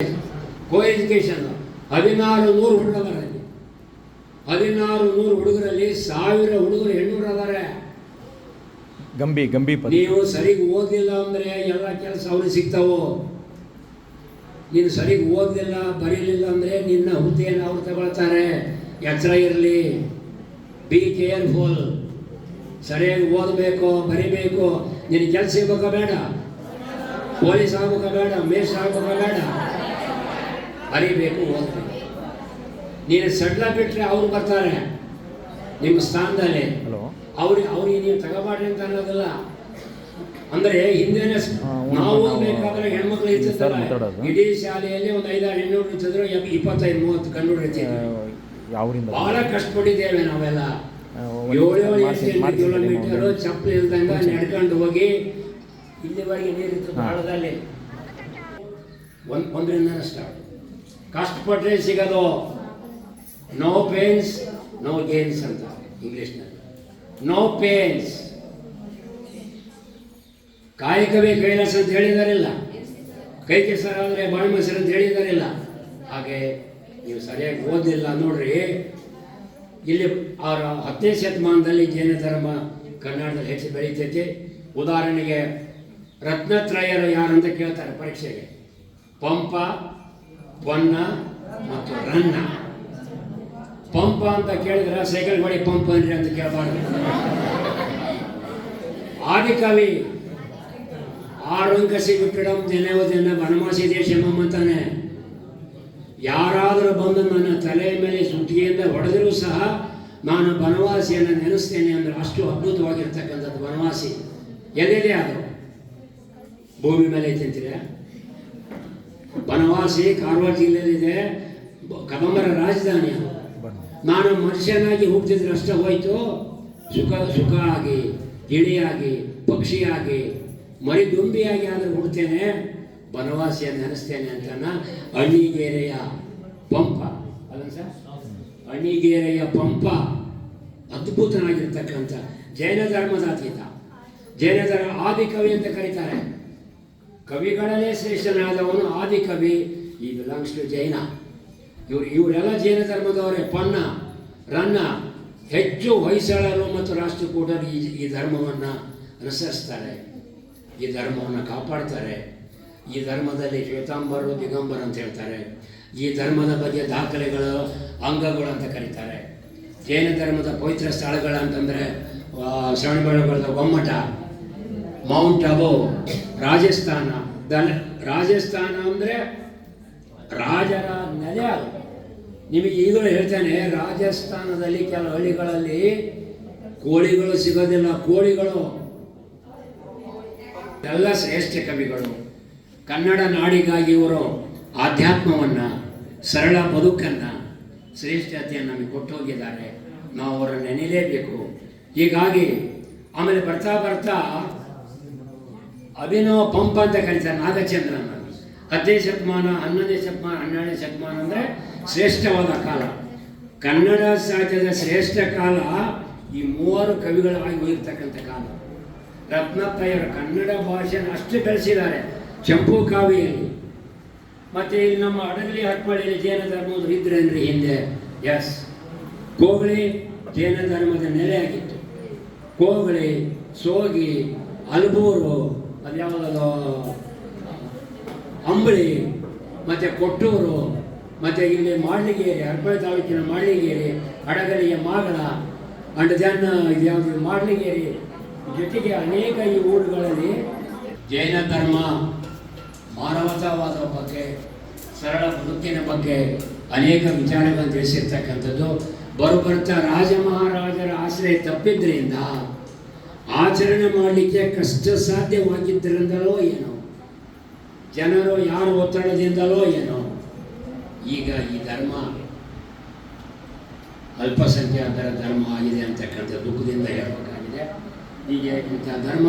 ಕೋ education 1600 ಹುಡುಗರಲ್ಲಿ 1600 ಹುಡುಗರಲ್ಲಿ 1000 ಹುಡುಗರು ಹೆಣ್ಣೂರು ಅದಾರೆ. ಗಂಭಿ ನೀವು ಸರಿಗೆ ಓದಲಿಲ್ಲ ಅಂದರೆ ಎಲ್ಲ ಕೆಲಸ ಅವ್ರಿಗೆ ಸಿಗ್ತಾವು. ನೀನು ಸರಿಗೆ ಓದಲಿಲ್ಲ ಬರೀಲಿಲ್ಲ ಅಂದರೆ ನಿನ್ನ ಹುದ್ದೆಯನ್ನು ಅವ್ರು ತಗೊಳ್ತಾರೆ. ಎಚ್ಚರ ಇರಲಿ, ಬಿ ಕೇರ್ಫುಲ್. ಸರಿಯಾಗಿ ಓದಬೇಕು, ಬರಿಬೇಕು. ನಿನ್ನ ಕೆಲಸ ಸಿಗ್ಬೇಕಾ ಬೇಡ? ಪೊಲೀಸ್ ಆಗ್ಬೇಕಾ ಬೇಡ? ಮೇಷ ಆಗ್ಬೇಕಾ ಬೇಡ? ಬರೀಬೇಕು, ಓದಬೇಕು. ನೀನು ಸಡ್ಲ ಬಿಟ್ಟರೆ ಅವ್ರು ಬರ್ತಾರೆ ನಿಮ್ಮ ಸ್ಥಾನದಲ್ಲಿ. ಅವ್ರಿಗೆ ನೀವು ತಗೋಬಾಡ್ರಿ ಅಂತ ಅನ್ನೋದಿಲ್ಲ. ಅಂದರೆ ಹಿಂದೆನೇ ನಾವು ಓದಬೇಕಾದ್ರೆ ಹೆಣ್ಮಕ್ಳು ಇರ್ತಿರ್ತಾರೆ. ಇಡೀ ಶಾಲೆಯಲ್ಲಿ ಒಂದು 5-6 ಹೆಣ್ಣುಗಳು ಇರ್ತಿದ್ರು, 25-30 ಗಂಡುಗಳು ಇರ್ತಿದ್ರು. ಬಹಳ ಕಷ್ಟಪಟ್ಟಿದ್ದೇವೆ ನಾವೆಲ್ಲ. 7-8 ಕಿಲೋಮೀಟರು ಚಪ್ಪಲಿ ಇಲ್ದಂಗ ನಡ್ಕೊಂಡು ಹೋಗಿ ಇಲ್ಲಿವರೆಗೆ ನೀರಿತ್ತು ಬಾಳದಲ್ಲಿ. ಒಂದರಿಂದ ಸ್ಟಾರ್ಟ್. ಕಷ್ಟಪಟ್ಟರೆ ಸಿಗೋದು. ನೋ ಪೇನ್ಸ್ ನೋ ಗೇನ್ಸ್ ಅಂತ ಇಂಗ್ಲೀಷ್ನಲ್ಲಿ. No pains. ಕಾಯಕವೇ ಕೈಲಾಸ ಅಂತ ಹೇಳಿದಾರಿಲ್ಲ, ಕೈ ಕೆಸರಾದರೆ ಬಾಯಿ ಮೊಸರು ಅಂತ ಹೇಳಿದಾರಿಲ್ಲ. ಹಾಗೆ ನೀವು ಸರಿಯಾಗಿ ಓದಲಿಲ್ಲ ನೋಡ್ರಿ. ಇಲ್ಲಿ 10ನೇ ಶತಮಾನದಲ್ಲಿ ಜೈನ ಧರ್ಮ ಕರ್ನಾಟಕದಲ್ಲಿ ಹೆಚ್ಚು ಬೆಳೀತೈತಿ. ಉದಾಹರಣೆಗೆ ರತ್ನತ್ರಯರು ಯಾರಂತ ಕೇಳ್ತಾರೆ ಪರೀಕ್ಷೆಗೆ. ಪಂಪ, ಪೊನ್ನ ಮತ್ತು ರನ್ನ. ಪಂಪ ಅಂತ ಕೇಳಿದ್ರೆ ಸೈಕಲ್ ಮಾಡಿ ಪಂಪ ಅನ್ರಿ ಅಂತ ಕೇಳಬಾರ್ದು. ಆದಿಕವಿ ಆರಂಕಸಿ ಬಿಟ್ಟಿಡಂ ದಿನವದಿನ ವನವಾಸಿ ದೇಶಮಂ ಅಂತಾನೆ. ಯಾರಾದರೂ ಬಂದು ನನ್ನ ತಲೆಯ ಮೇಲೆ ಸುತ್ತಿಗೆಯಿಂದ ಹೊಡೆದರೂ ಸಹ ನಾನು ಬನವಾಸಿಯನ್ನು ನೆನೆಸ್ತೇನೆ ಅಂದರೆ ಅಷ್ಟು ಅದ್ಭುತವಾಗಿರ್ತಕ್ಕಂಥದ್ದು ವನವಾಸಿ. ಎಲ್ಲಿದೆ ಅದು? ಭೂಮಿ ಮೇಲೆ ತಿಂತೀರ. ಬನವಾಸಿ ಕಾರವಾರ ಜಿಲ್ಲೆಯಲ್ಲಿದೆ, ಕದಂಬರ ರಾಜಧಾನಿ. ನಾನು ಮನುಷ್ಯನಾಗಿ ಹುಟ್ಟಿದ್ರೆ ಅಷ್ಟೇ ಹೋಯ್ತು. ಸುಖ ಆಗಿ, ಗಿಳಿಯಾಗಿ, ಪಕ್ಷಿಯಾಗಿ, ಮರಿದುಂಬಿಯಾಗಿ ಆದರೂ ಹುಡ್ತೇನೆ, ಬನವಾಸಿಯನ್ನು ನೆನೆಸ್ತೇನೆ ಅಂತಾನ ಅಣಿಗೇರೆಯ ಪಂಪ. ಅಲ್ಲ ಸರ್, ಅಣಿಗೇರೆಯ ಪಂಪ ಅದ್ಭುತನಾಗಿರ್ತಕ್ಕಂಥ ಜೈನ ಧರ್ಮದ ಅತೀತ. ಜೈನ ಧರ್ಮ ಆದಿಕವಿ ಅಂತ ಕರೀತಾರೆ. ಕವಿಗಳಲ್ಲೇ ಶ್ರೇಷ್ಠನಾದವನು ಆದಿಕವಿ. ಈ ಬಿಲಾಂಗ್ಸ್ ಟು ಜೈನ. ಇವರೆಲ್ಲ ಜೈನ ಧರ್ಮದವರೇ. ಪೊನ್ನ, ರನ್ನ ಹೆಚ್ಚು ಹೊಯ್ಸಳರು ಮತ್ತು ರಾಷ್ಟ್ರಕೂಟರು ಈ ಧರ್ಮವನ್ನು ಅನುಸರಿಸ್ತಾರೆ, ಈ ಧರ್ಮವನ್ನು ಕಾಪಾಡ್ತಾರೆ. ಈ ಧರ್ಮದಲ್ಲಿ ಶ್ವೇತಾಂಬರು, ದಿಗಂಬರ ಅಂತ ಹೇಳ್ತಾರೆ. ಈ ಧರ್ಮದ ಬಗ್ಗೆ ದಾಖಲೆಗಳು, ಅಂಗಗಳು ಅಂತ ಕರೀತಾರೆ. ಜೈನ ಧರ್ಮದ ಪವಿತ್ರ ಸ್ಥಳಗಳಂತಂದರೆ ಶ್ರವಣಬೆಳಗೊಳದ ಗೊಮ್ಮಟ, ಮೌಂಟ್ ಅಬೋ, ರಾಜಸ್ಥಾನ. ರಾಜಸ್ಥಾನ ಅಂದರೆ ರಾಜರ ನೆಲೆ. ಅದು ನಿಮಗೆ ಈಗಲೂ ಹೇಳ್ತೇನೆ, ರಾಜಸ್ಥಾನದಲ್ಲಿ ಕೆಲವು ಹಳ್ಳಿಗಳಲ್ಲಿ ಕೋಳಿಗಳು ಸಿಗೋದಿಲ್ಲ. ಕೋಳಿಗಳು ಎಲ್ಲ ಶ್ರೇಷ್ಠ ಕವಿಗಳು. ಕನ್ನಡ ನಾಡಿಗಾಗಿ ಇವರು ಆಧ್ಯಾತ್ಮವನ್ನು, ಸರಳ ಬದುಕನ್ನು, ಶ್ರೇಷ್ಠತೆಯನ್ನು ನಮಗೆ ಕೊಟ್ಟು ಹೋಗಿದ್ದಾರೆ. ನಾವು ಅವರನ್ನು ನೆನೆಯಲೇಬೇಕು. ಹೀಗಾಗಿ ಆಮೇಲೆ ಬರ್ತಾ ಬರ್ತಾ ಅಭಿನವ ಪಂಪ ಅಂತ ಕರೀತಾರೆ ನಾಗಚಂದ್ರನ. 10ನೇ ಶತಮಾನ, 11ನೇ ಶತಮಾನ, 12ನೇ ಶತಮಾನ ಅಂದರೆ ಶ್ರೇಷ್ಠವಾದ ಕಾಲ. ಕನ್ನಡ ಸಾಹಿತ್ಯದ ಶ್ರೇಷ್ಠ ಕಾಲ ಈ 3 ಕವಿಗಳಾಗಿ ಹೋಗಿರ್ತಕ್ಕಂಥ ಕಾಲ. ರತ್ನತ್ರಯರು ಕನ್ನಡ ಭಾಷೆಯನ್ನು ಅಷ್ಟು ಬೆಳೆಸಿದ್ದಾರೆ ಚಂಪು ಕಾವ್ಯಲ್ಲಿ. ಮತ್ತು ಇಲ್ಲಿ ನಮ್ಮ ಅಡಗಲಿ ಹಟ್ಪಳ್ಳಿಯಲ್ಲಿ ಜೈನ ಧರ್ಮದ ಇದ್ರೇನ್ರಿ ಹಿಂದೆ. ಎಸ್, ಕೋಗಳಿ ಜೈನ ಧರ್ಮದ ನೆಲೆಯಾಗಿತ್ತು. ಕೋಗಳಿ, ಸೋಗಿ, ಅಲ್ಬೂರು, ಅದ್ಯಾವುದೋ ಅಂಬಳಿ, ಮತ್ತು ಕೊಟ್ಟೂರು, ಮತ್ತು ಇಲ್ಲಿ ಮಾಡ್ಲಿಗೇರಿ, ಹರಪಳ್ಳಿ ತಾಲೂಕಿನ ಮಾಡ್ಲಿಗೇರಿ, ಅಡಗಲಿಯ ಮಾಗಳ, ಅಂಡ್ ದೆನ್ ಇದ್ಯಾವುದು ಮಾಡ್ಲಿಗೇರಿ, ಜೊತೆಗೆ ಅನೇಕ ಈ ಊರುಗಳಲ್ಲಿ ಜೈನ ಧರ್ಮ ಮಾನವತಾವಾದದ ಬಗ್ಗೆ, ಸರಳ ಬದುಕಿನ ಬಗ್ಗೆ ಅನೇಕ ವಿಚಾರಗಳನ್ನು ತಿಳಿಸಿರ್ತಕ್ಕಂಥದ್ದು. ಬರುಬರ್ತಾ ರಾಜ ಮಹಾರಾಜರ ಆಶ್ರಯ ತಪ್ಪಿದ್ರಿಂದ ಆಚರಣೆ ಮಾಡಲಿಕ್ಕೆ ಕಷ್ಟ ಸಾಧ್ಯವಾಗಿದ್ದರಿಂದಲೋ ಏನೋ, ಜನರು ಯಾರ ಒತ್ತಡದಿಂದಲೋ ಏನೋ, ಈಗ ಈ ಧರ್ಮ ಅಲ್ಪಸಂಖ್ಯಾತರ ಧರ್ಮ ಆಗಿದೆ ಅಂತಕ್ಕಂಥ ದುಃಖದಿಂದ ಹೇಳಬೇಕಾಗಿದೆ. ಹೀಗೆ ಇಂಥ ಧರ್ಮ